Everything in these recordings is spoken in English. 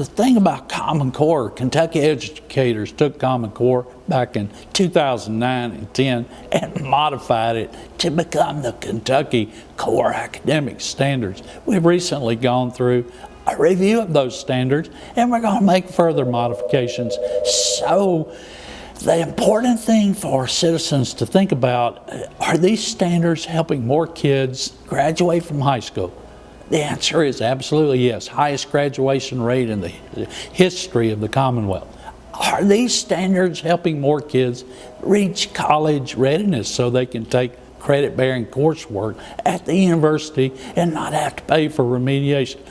the thing about Common Core, Kentucky educators took Common Core back in 2009 and 10 and modified it to become the Kentucky Core Academic Standards. We've recently gone through a review of those standards, and we're going to make further modifications. So the important thing for citizens to think about, are these standards helping more kids graduate from high school? The answer is absolutely yes. Highest graduation rate in the history of the Commonwealth. Are these standards helping more kids reach college readiness so they can take credit-bearing coursework at the university and not have to pay for remediation?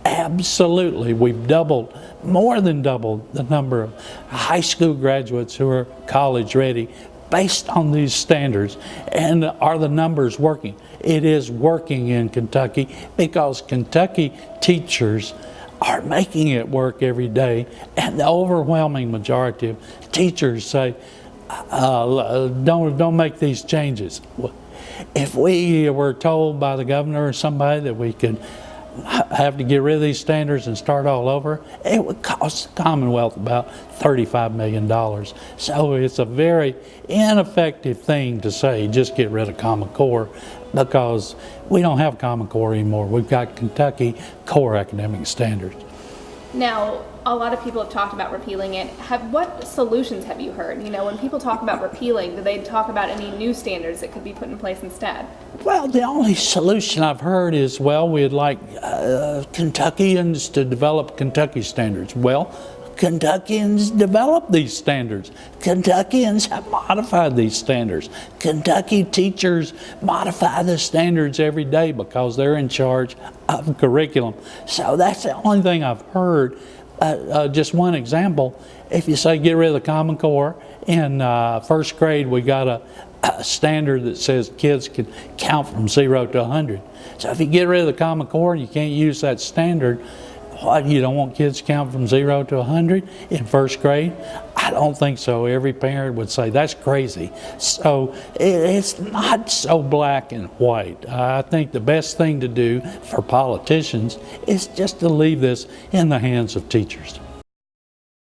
Absolutely. We've doubled, more than doubled, the number of high school graduates who are college ready based on these standards. And are the numbers working? It is working in Kentucky because Kentucky teachers are making it work every day, and the overwhelming majority of teachers say, don't make these changes. If we were told by the governor or somebody that we could have to get rid of these standards and start all over, it would cost the Commonwealth about $35 million. So it's a very ineffective thing to say, just get rid of Common Core, because we don't have Common Core anymore. We've got Kentucky Core Academic Standards. Now, a lot of people have talked about repealing it. What solutions have you heard? You know, when people talk about repealing, do they talk about any new standards that could be put in place instead? Well, the only solution I've heard is, well, we'd like Kentuckians to develop Kentucky standards. Well, Kentuckians develop these standards. Kentuckians have modified these standards. Kentucky teachers modify the standards every day because they're in charge of curriculum. So that's the only thing I've heard. Just one example, if you say get rid of the Common Core, in first grade we got a standard that says kids can count from 0 to 100. So if you get rid of the Common Core and you can't use that standard, what, you don't want kids to count from 0 to 100 in first grade? I don't think so. Every parent would say that's crazy. So it's not so black and white. I think the best thing to do for politicians is just to leave this in the hands of teachers.